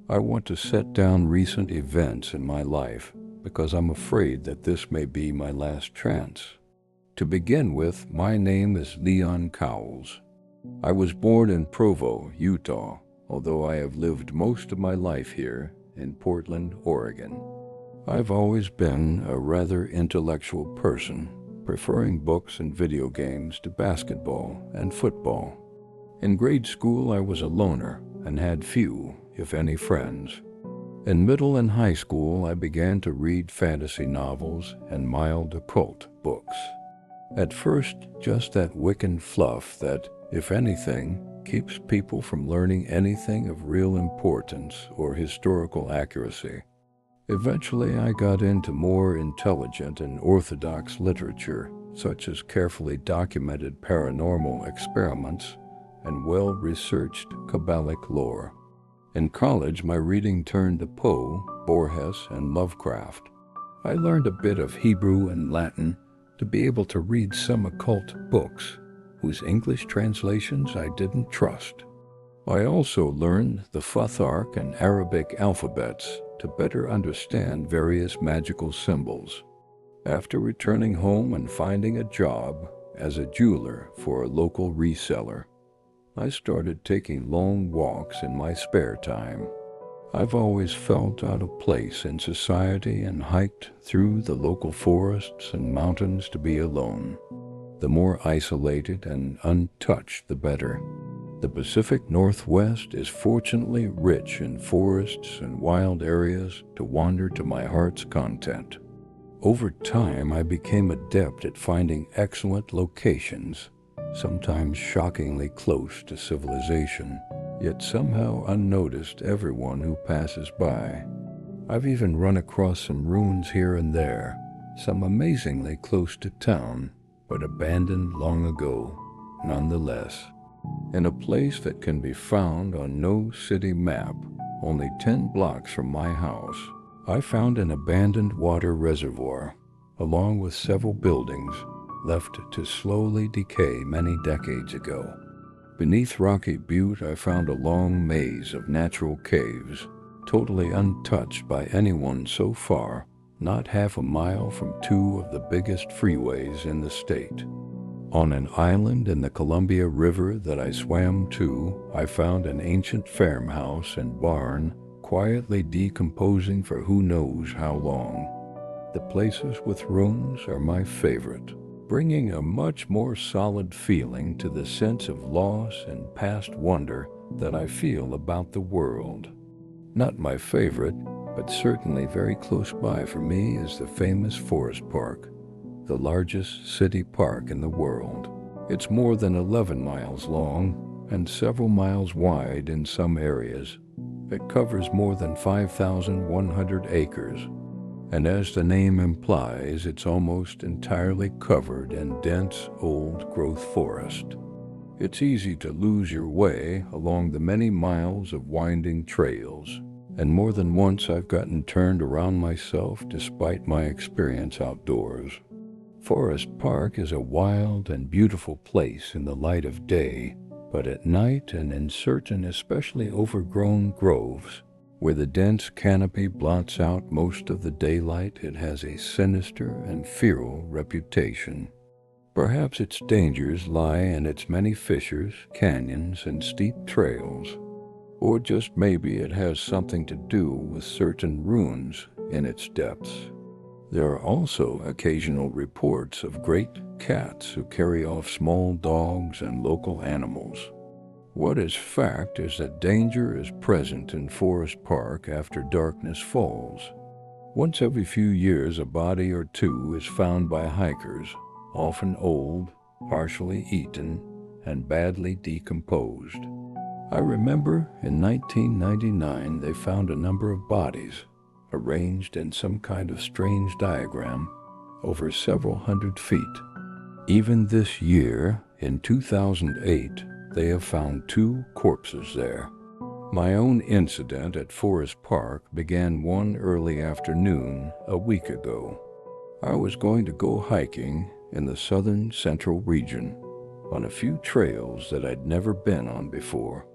I want to set down recent events in my life because I'm afraid that this may be my last chance. To begin with, my name is Leon Cowles. I was born in Provo, Utah, although I have lived most of my life here in Portland, Oregon. I've always been a rather intellectual person, preferring books and video games to basketball and football. In grade school, I was a loner and had few, if any, friends. In middle and high school, I began to read fantasy novels and mild occult books. At first, just that Wiccan fluff that, if anything, keeps people from learning anything of real importance or historical accuracy. Eventually, I got into more intelligent and orthodox literature, such as carefully documented paranormal experiments and well-researched Kabbalic lore. In college, my reading turned to Poe, Borges, and Lovecraft. I learned a bit of Hebrew and Latin to be able to read some occult books whose English translations I didn't trust. I also learned the Futhark and Arabic alphabets to better understand various magical symbols. After returning home and finding a job as a jeweler for a local reseller, I started taking long walks in my spare time. I've always felt out of place in society and hiked through the local forests and mountains to be alone. The more isolated and untouched, the better. The Pacific Northwest is fortunately rich in forests and wild areas to wander to my heart's content. Over time, I became adept at finding excellent locations, sometimes shockingly close to civilization, yet somehow unnoticed everyone who passes by. I've even run across some ruins here and there, some amazingly close to town, but abandoned long ago, nonetheless. In a place that can be found on no city map, only 10 blocks from my house, I found an abandoned water reservoir, along with several buildings left to slowly decay many decades ago. Beneath Rocky Butte, I found a long maze of natural caves, totally untouched by anyone so far, not half a mile from two of the biggest freeways in the state. On an island in the Columbia River that I swam to, I found an ancient farmhouse and barn quietly decomposing for who knows how long. The places with ruins are my favorite, bringing a much more solid feeling to the sense of loss and past wonder that I feel about the world. Not my favorite, but certainly very close by for me, is the famous Forest Park, the largest city park in the world. It's more than 11 miles long and several miles wide in some areas. It covers more than 5,100 acres, and as the name implies, it's almost entirely covered in dense, old-growth forest. It's easy to lose your way along the many miles of winding trails, and more than once I've gotten turned around myself despite my experience outdoors. Forest Park is a wild and beautiful place in the light of day, but at night and in certain especially overgrown groves, where the dense canopy blots out most of the daylight, it has a sinister and feral reputation. Perhaps its dangers lie in its many fissures, canyons, and steep trails, or just maybe it has something to do with certain ruins in its depths. There are also occasional reports of great cats who carry off small dogs and local animals. What is fact is that danger is present in Forest Park after darkness falls. Once every few years, a body or two is found by hikers, often old, partially eaten, and badly decomposed. I remember in 1999 they found a number of bodies, arranged in some kind of strange diagram, over several hundred feet. Even this year, in 2008, they have found 2 corpses there. My own incident at Forest Park began one early afternoon a week ago. I was going to go hiking in the southern central region on a few trails that I'd never been on before.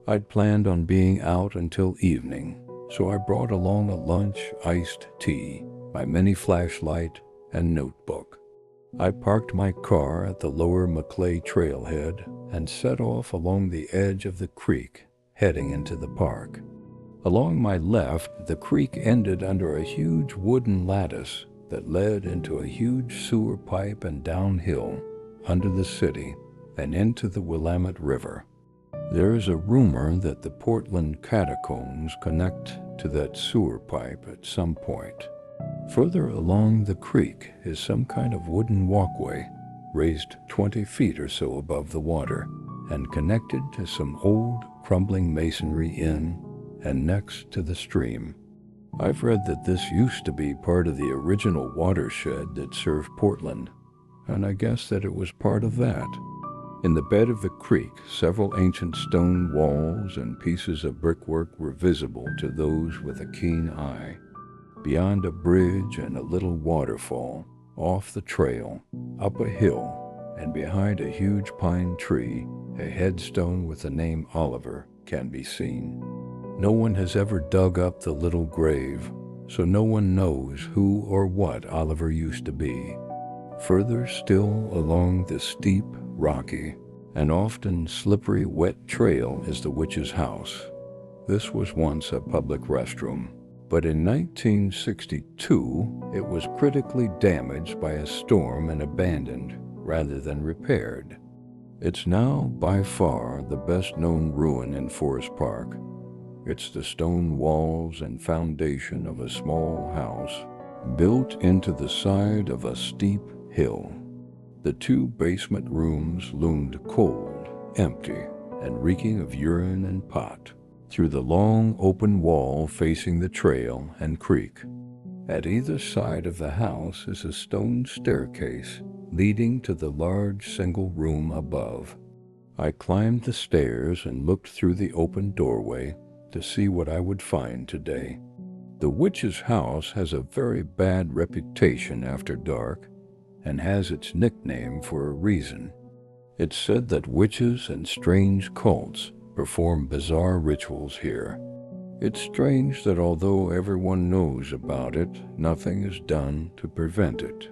I'd planned on being out until evening, so I brought along a lunch iced tea, my mini flashlight, and notebook. I parked my car at the lower Maclay trailhead and set off along the edge of the creek, heading into the park. Along my left, the creek ended under a huge wooden lattice that led into a huge sewer pipe and downhill under the city and into the Willamette River. There is a rumor that the Portland catacombs connect to that sewer pipe at some point. Further along the creek is some kind of wooden walkway, raised 20 feet or so above the water, and connected to some old, crumbling masonry in and next to the stream. I've read that this used to be part of the original watershed that served Portland, and I guess that it was part of that. In the bed of the creek, several ancient stone walls and pieces of brickwork were visible to those with a keen eye. Beyond a bridge and a little waterfall, off the trail, up a hill, and behind a huge pine tree, a headstone with the name Oliver can be seen. No one has ever dug up the little grave, so no one knows who or what Oliver used to be. Further still along the steep, rocky, and often slippery wet trail is the witch's house. This was once a public restroom, but in 1962 it was critically damaged by a storm and abandoned rather than repaired. It's now by far the best known ruin in Forest Park. It's the stone walls and foundation of a small house built into the side of a steep hill. The two basement rooms loomed cold, empty, and reeking of urine and pot through the long open wall facing the trail and creek. At either side of the house is a stone staircase leading to the large single room above. I climbed the stairs and looked through the open doorway to see what I would find today. The witch's house has a very bad reputation after dark and has its nickname for a reason. It's said that witches and strange cults perform bizarre rituals here. It's strange that although everyone knows about it, nothing is done to prevent it.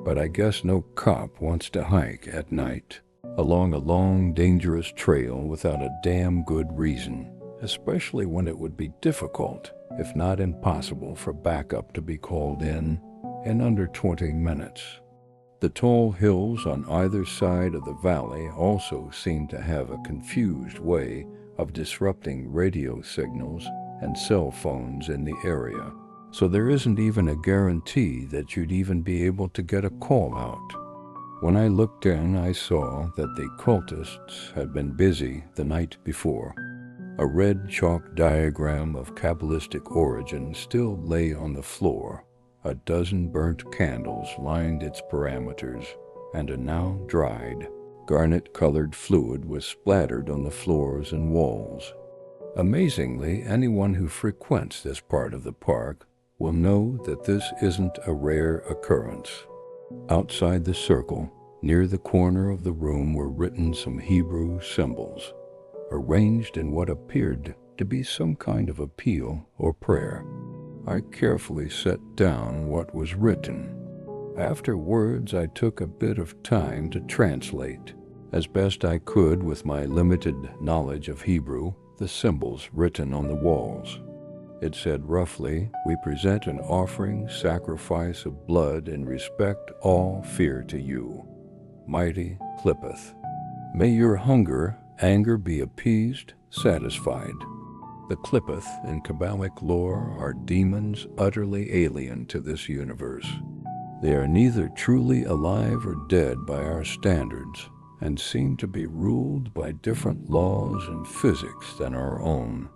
But I guess no cop wants to hike at night along a long, dangerous trail without a damn good reason, especially when it would be difficult, if not impossible, for backup to be called in under 20 minutes. The tall hills on either side of the valley also seem to have a confused way of disrupting radio signals and cell phones in the area, so there isn't even a guarantee that you'd even be able to get a call out. When I looked in, I saw that the cultists had been busy the night before. A red chalk diagram of Kabbalistic origin still lay on the floor. A dozen burnt candles lined its parameters, and a now dried, garnet-colored fluid was splattered on the floors and walls. Amazingly, anyone who frequents this part of the park will know that this isn't a rare occurrence. Outside the circle, near the corner of the room, were written some Hebrew symbols, arranged in what appeared to be some kind of appeal or prayer. I carefully set down what was written. Afterwards, I took a bit of time to translate, as best I could with my limited knowledge of Hebrew, the symbols written on the walls. It said roughly, "We present an offering, sacrifice of blood in respect all fear to you, mighty Clippeth. May your anger be appeased, satisfied." The Clippeth in Kabbalic lore are demons utterly alien to this universe. They are neither truly alive or dead by our standards, and seem to be ruled by different laws and physics than our own.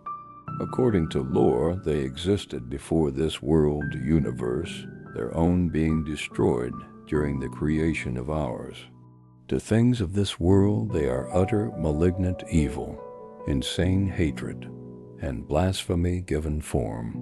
According to lore, they existed before this world universe, their own being destroyed during the creation of ours. To things of this world, they are utter malignant evil, insane hatred, and blasphemy given form.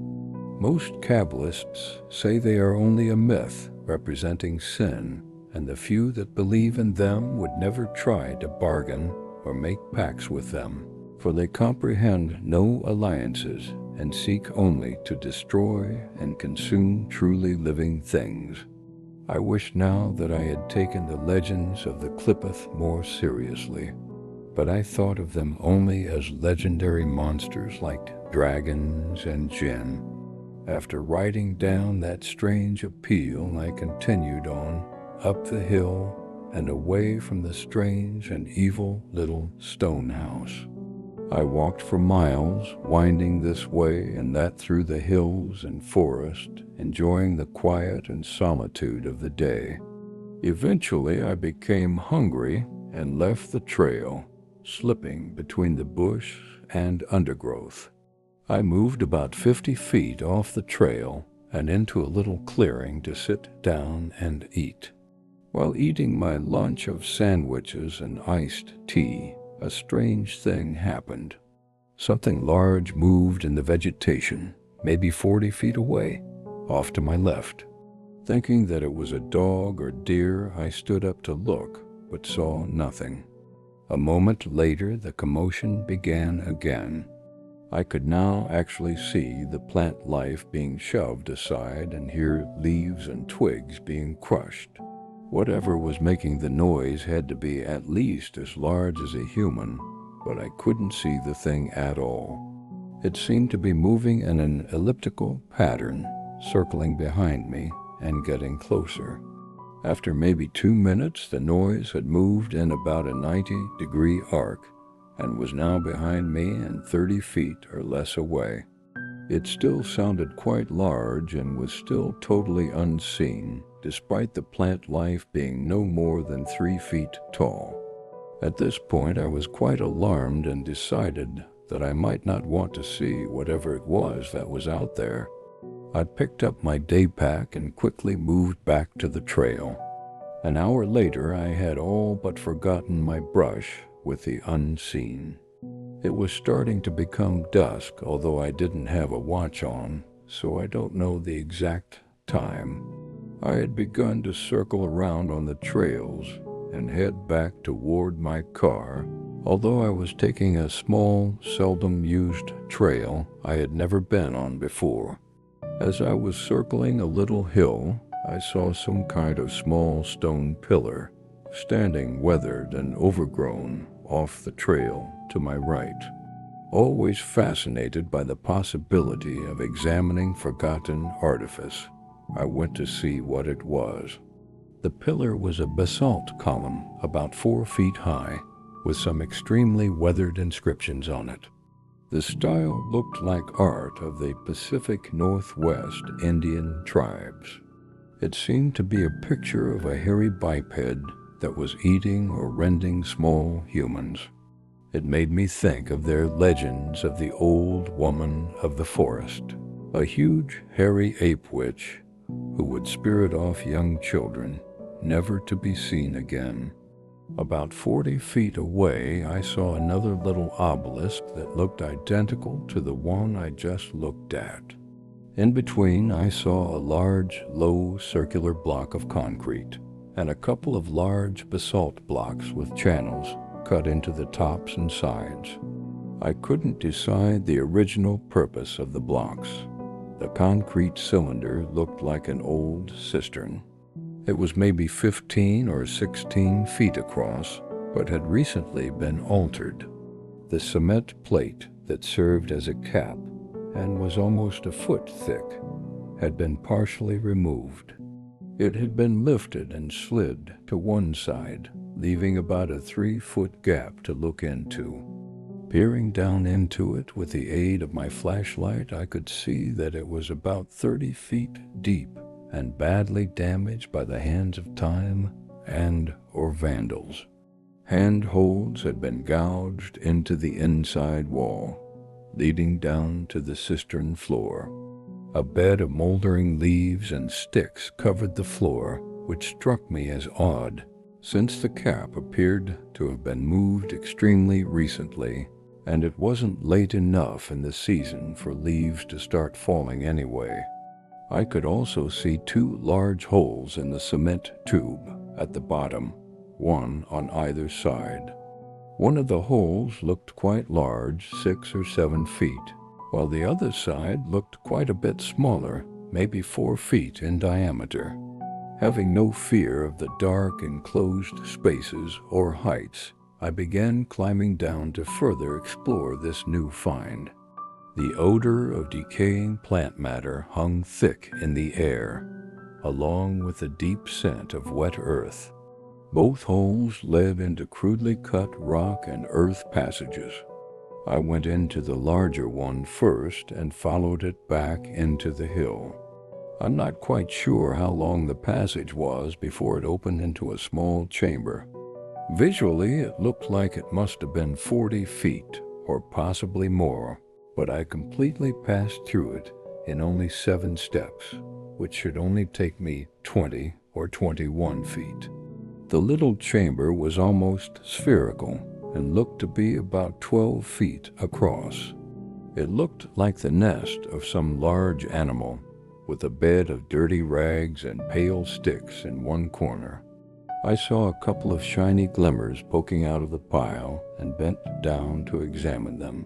Most Kabbalists say they are only a myth representing sin, and the few that believe in them would never try to bargain or make pacts with them, for they comprehend no alliances and seek only to destroy and consume truly living things. I wish now that I had taken the legends of the Clippeth more seriously, but I thought of them only as legendary monsters like dragons and jinn. After writing down that strange appeal, I continued on, up the hill, and away from the strange and evil little stone house. I walked for miles, winding this way and that through the hills and forest, enjoying the quiet and solitude of the day. Eventually, I became hungry and left the trail, slipping between the bush and undergrowth. I moved about 50 feet off the trail and into a little clearing to sit down and eat. While eating my lunch of sandwiches and iced tea, a strange thing happened. Something large moved in the vegetation, maybe 40 feet away, off to my left. Thinking that it was a dog or deer, I stood up to look, but saw nothing. A moment later, the commotion began again. I could now actually see the plant life being shoved aside and hear leaves and twigs being crushed. Whatever was making the noise had to be at least as large as a human, but I couldn't see the thing at all. It seemed to be moving in an elliptical pattern, circling behind me and getting closer. After maybe 2 minutes, the noise had moved in about a 90-degree arc and was now behind me and 30 feet or less away. It still sounded quite large and was still totally unseen, despite the plant life being no more than 3 feet tall. At this point, I was quite alarmed and decided that I might not want to see whatever it was that was out there. I picked up my day pack and quickly moved back to the trail. An hour later, I had all but forgotten my brush with the unseen. It was starting to become dusk, although I didn't have a watch on, so I don't know the exact time. I had begun to circle around on the trails and head back toward my car, although I was taking a small, seldom-used trail I had never been on before. As I was circling a little hill, I saw some kind of small stone pillar, standing weathered and overgrown off the trail to my right. Always fascinated by the possibility of examining forgotten artifice, I went to see what it was. The pillar was a basalt column about 4 feet high, with some extremely weathered inscriptions on it. The style looked like art of the Pacific Northwest Indian tribes. It seemed to be a picture of a hairy biped that was eating or rending small humans. It made me think of their legends of the old woman of the forest, a huge hairy ape witch who would spirit off young children, never to be seen again. About 40 feet away, I saw another little obelisk that looked identical to the one I just looked at. In between, I saw a large, low, circular block of concrete and a couple of large basalt blocks with channels cut into the tops and sides. I couldn't decide the original purpose of the blocks. The concrete cylinder looked like an old cistern. It was maybe 15 or 16 feet across, but had recently been altered. The cement plate that served as a cap and was almost a foot thick had been partially removed. It had been lifted and slid to one side, leaving about a 3-foot gap to look into. Peering down into it with the aid of my flashlight, I could see that it was about 30 feet deep and badly damaged by the hands of time or vandals. Handholds had been gouged into the inside wall, leading down to the cistern floor. A bed of moldering leaves and sticks covered the floor, which struck me as odd, since the cap appeared to have been moved extremely recently, and it wasn't late enough in the season for leaves to start falling anyway. I could also see 2 large holes in the cement tube at the bottom, one on either side. One of the holes looked quite large, 6 or 7 feet, while the other side looked quite a bit smaller, maybe 4 feet in diameter. Having no fear of the dark enclosed spaces or heights, I began climbing down to further explore this new find. The odor of decaying plant matter hung thick in the air, along with the deep scent of wet earth. Both holes led into crudely cut rock and earth passages. I went into the larger one first and followed it back into the hill. I'm not quite sure how long the passage was before it opened into a small chamber. Visually, it looked like it must have been 40 feet, or possibly more, but I completely passed through it in only 7 steps, which should only take me 20 or 21 feet. The little chamber was almost spherical and looked to be about 12 feet across. It looked like the nest of some large animal, with a bed of dirty rags and pale sticks in one corner. I saw a couple of shiny glimmers poking out of the pile and bent down to examine them.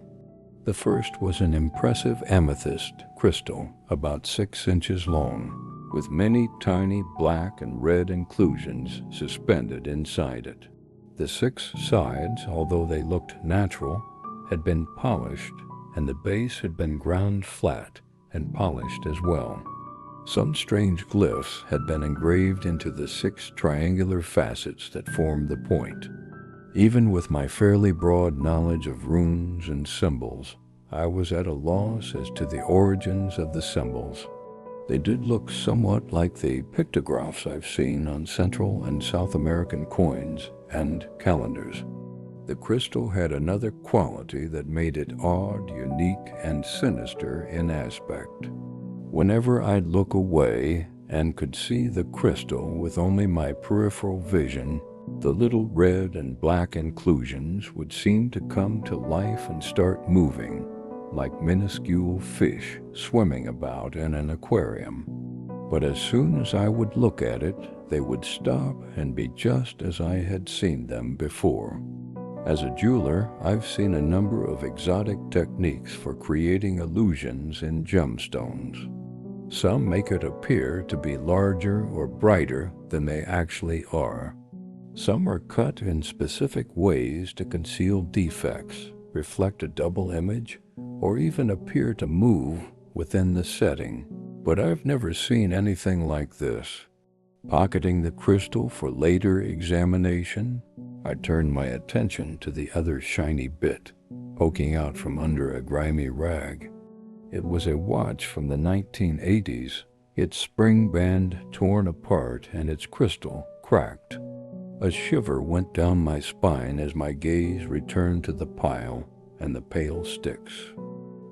The first was an impressive amethyst crystal about 6 inches long, with many tiny black and red inclusions suspended inside it. The 6 sides, although they looked natural, had been polished, and the base had been ground flat and polished as well. Some strange glyphs had been engraved into the 6 triangular facets that formed the point. Even with my fairly broad knowledge of runes and symbols, I was at a loss as to the origins of the symbols. They did look somewhat like the pictographs I've seen on Central and South American coins and calendars. The crystal had another quality that made it odd, unique, and sinister in aspect. Whenever I'd look away and could see the crystal with only my peripheral vision, the little red and black inclusions would seem to come to life and start moving, like minuscule fish swimming about in an aquarium. But as soon as I would look at it, they would stop and be just as I had seen them before. As a jeweler, I've seen a number of exotic techniques for creating illusions in gemstones. Some make it appear to be larger or brighter than they actually are. Some are cut in specific ways to conceal defects, reflect a double image, or even appear to move within the setting. But I've never seen anything like this. Pocketing the crystal for later examination, I turned my attention to the other shiny bit, poking out from under a grimy rag. It was a watch from the 1980s, its spring band torn apart and its crystal cracked. A shiver went down my spine as my gaze returned to the pile and the pale sticks.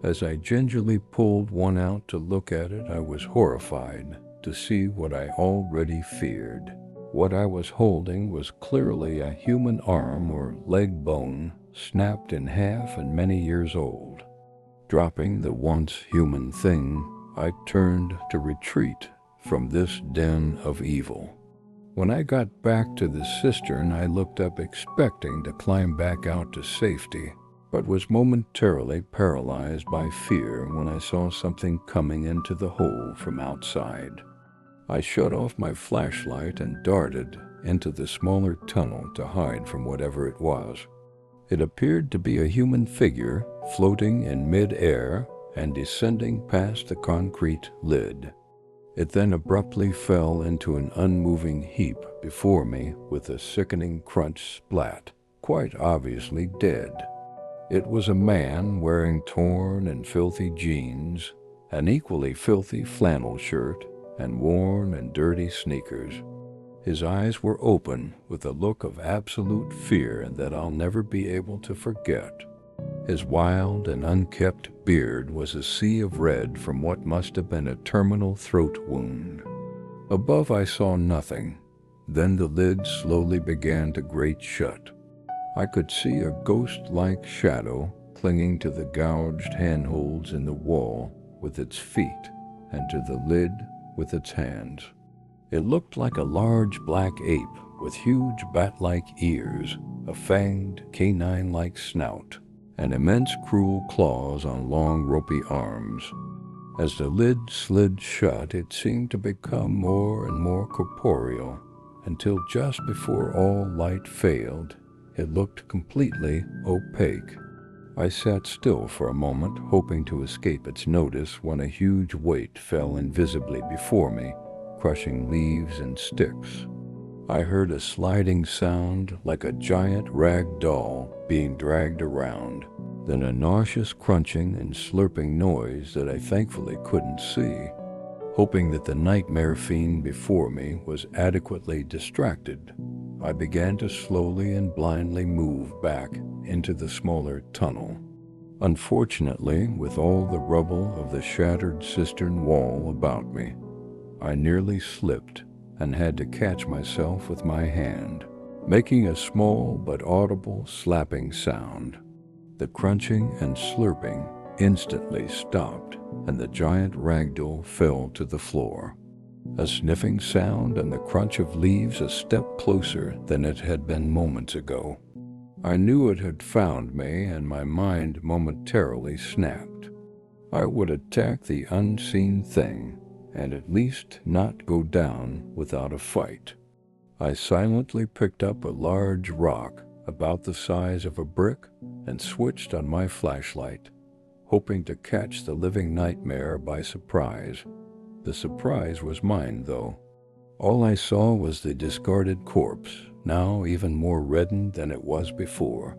As I gingerly pulled one out to look at it, I was horrified to see what I already feared. What I was holding was clearly a human arm or leg bone, snapped in half and many years old. Dropping the once human thing, I turned to retreat from this den of evil. When I got back to the cistern, I looked up expecting to climb back out to safety, but was momentarily paralyzed by fear when I saw something coming into the hole from outside. I shut off my flashlight and darted into the smaller tunnel to hide from whatever it was. It appeared to be a human figure floating in mid-air and descending past the concrete lid. It then abruptly fell into an unmoving heap before me with a sickening crunch splat, quite obviously dead. It was a man wearing torn and filthy jeans, an equally filthy flannel shirt, and worn and dirty sneakers. His eyes were open with a look of absolute fear that I'll never be able to forget. His wild and unkempt beard was a sea of red from what must have been a terminal throat wound. Above I saw nothing. Then the lid slowly began to grate shut. I could see a ghost-like shadow clinging to the gouged handholds in the wall with its feet and to the lid with its hands. It looked like a large black ape with huge bat-like ears, a fanged, canine-like snout, and immense cruel claws on long, ropey arms. As the lid slid shut, it seemed to become more and more corporeal, until just before all light failed, it looked completely opaque. I sat still for a moment, hoping to escape its notice, when a huge weight fell invisibly before me, crushing leaves and sticks. I heard a sliding sound like a giant rag doll being dragged around, then a nauseous crunching and slurping noise that I thankfully couldn't see. Hoping that the nightmare fiend before me was adequately distracted, I began to slowly and blindly move back into the smaller tunnel. Unfortunately, with all the rubble of the shattered cistern wall about me, I nearly slipped and had to catch myself with my hand, making a small but audible slapping sound. The crunching and slurping instantly stopped, and the giant ragdoll fell to the floor. A sniffing sound and the crunch of leaves a step closer than it had been moments ago. I knew it had found me, and my mind momentarily snapped. I would attack the unseen thing, and at least not go down without a fight. I silently picked up a large rock about the size of a brick and switched on my flashlight, hoping to catch the living nightmare by surprise. The surprise was mine, though. All I saw was the discarded corpse, now even more reddened than it was before.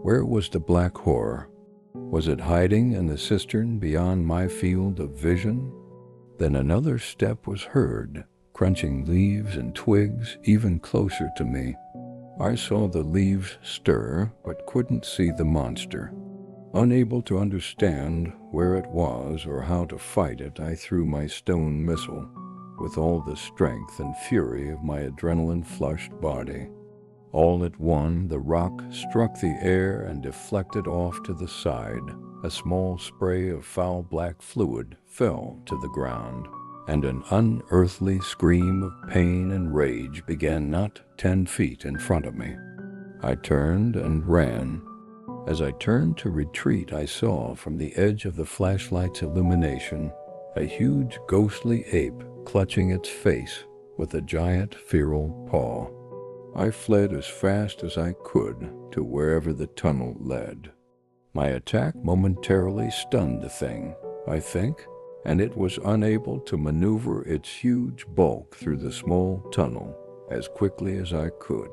Where was the black horror? Was it hiding in the cistern beyond my field of vision? Then another step was heard, crunching leaves and twigs even closer to me. I saw the leaves stir, but couldn't see the monster. Unable to understand where it was or how to fight it, I threw my stone missile with all the strength and fury of my adrenaline-flushed body. All at once, the rock struck the air and deflected off to the side. A small spray of foul black fluid fell to the ground, and an unearthly scream of pain and rage began not 10 feet in front of me. I turned and ran. As I turned to retreat, I saw from the edge of the flashlight's illumination a huge ghostly ape clutching its face with a giant feral paw. I fled as fast as I could to wherever the tunnel led. My attack momentarily stunned the thing, I think, and it was unable to maneuver its huge bulk through the small tunnel as quickly as I could.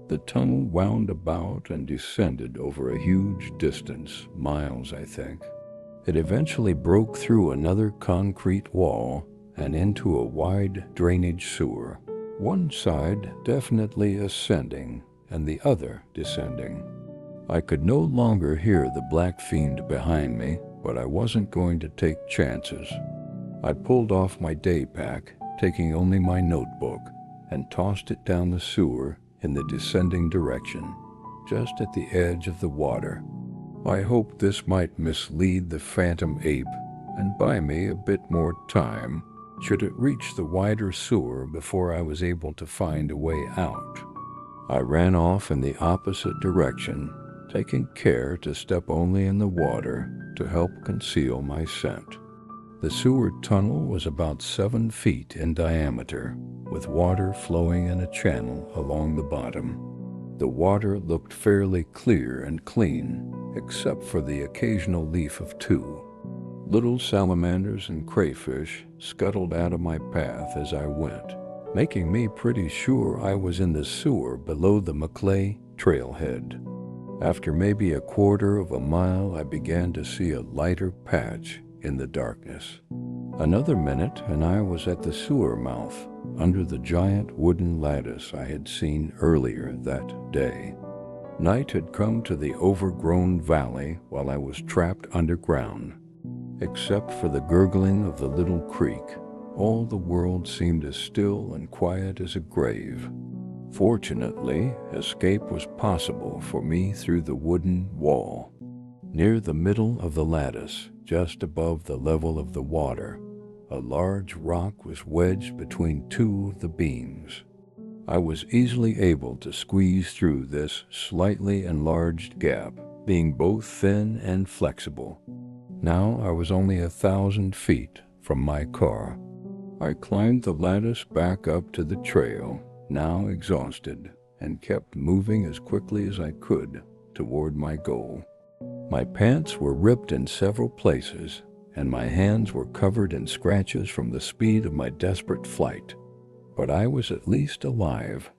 The tunnel wound about and descended over a huge distance, miles I think. It eventually broke through another concrete wall and into a wide drainage sewer, one side definitely ascending and the other descending. I could no longer hear the black fiend behind me, but I wasn't going to take chances. I pulled off my day pack, taking only my notebook, and tossed it down the sewer in the descending direction, just at the edge of the water. I hoped this might mislead the phantom ape and buy me a bit more time should it reach the wider sewer before I was able to find a way out. I ran off in the opposite direction, taking care to step only in the water to help conceal my scent. The sewer tunnel was about 7 feet in diameter, with water flowing in a channel along the bottom. The water looked fairly clear and clean, except for the occasional leaf of two. Little salamanders and crayfish scuttled out of my path as I went, making me pretty sure I was in the sewer below the Maclay trailhead. After maybe a quarter of a mile, I began to see a lighter patch in the darkness. Another minute, and I was at the sewer mouth, under the giant wooden lattice I had seen earlier that day. Night had come to the overgrown valley while I was trapped underground. Except for the gurgling of the little creek, all the world seemed as still and quiet as a grave. Fortunately, escape was possible for me through the wooden wall. Near the middle of the lattice, just above the level of the water, a large rock was wedged between two of the beams. I was easily able to squeeze through this slightly enlarged gap, being both thin and flexible. Now I was only 1,000 feet from my car. I climbed the lattice back up to the trail, now exhausted, and kept moving as quickly as I could toward my goal. My pants were ripped in several places, and my hands were covered in scratches from the speed of my desperate flight. But I was at least alive.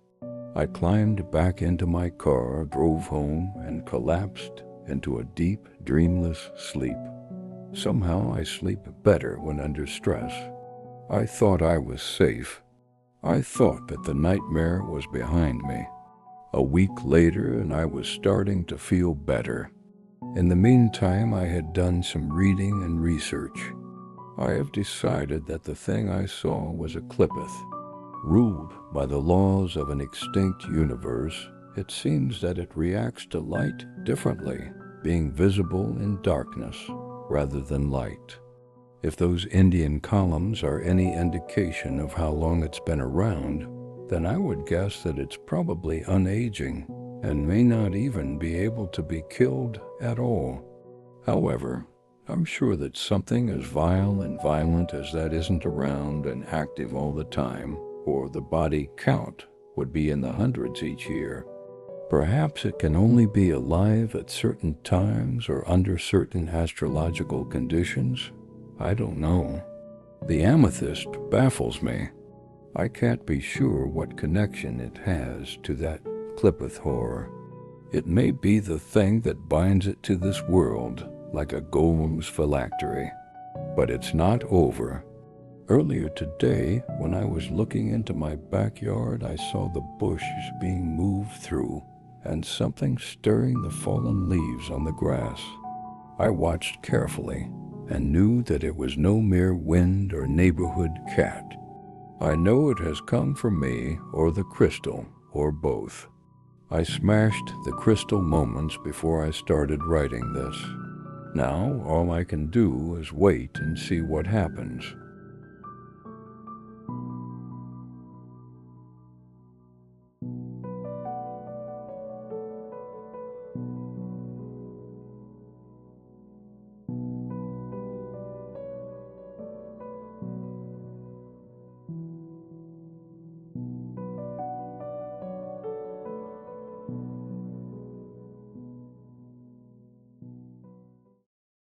I climbed back into my car, drove home, and collapsed into a deep, dreamless sleep. Somehow I sleep better when under stress. I thought I was safe. I thought that the nightmare was behind me. A week later, and I was starting to feel better. In the meantime, I had done some reading and research. I have decided that the thing I saw was a Clipith. Ruled by the laws of an extinct universe, it seems that it reacts to light differently, being visible in darkness rather than light. If those Indian columns are any indication of how long it's been around, then I would guess that it's probably unaging and may not even be able to be killed at all. However, I'm sure that something as vile and violent as that isn't around and active all the time, or the body count would be in the hundreds each year. Perhaps it can only be alive at certain times or under certain astrological conditions. I don't know. The amethyst baffles me. I can't be sure what connection it has to that Clipith horror. It may be the thing that binds it to this world, like a golem's phylactery. But it's not over. Earlier today, when I was looking into my backyard, I saw the bushes being moved through and something stirring the fallen leaves on the grass. I watched carefully and knew that it was no mere wind or neighborhood cat. I know it has come from me or the crystal or both. I smashed the crystal moments before I started writing this. Now all I can do is wait and see what happens.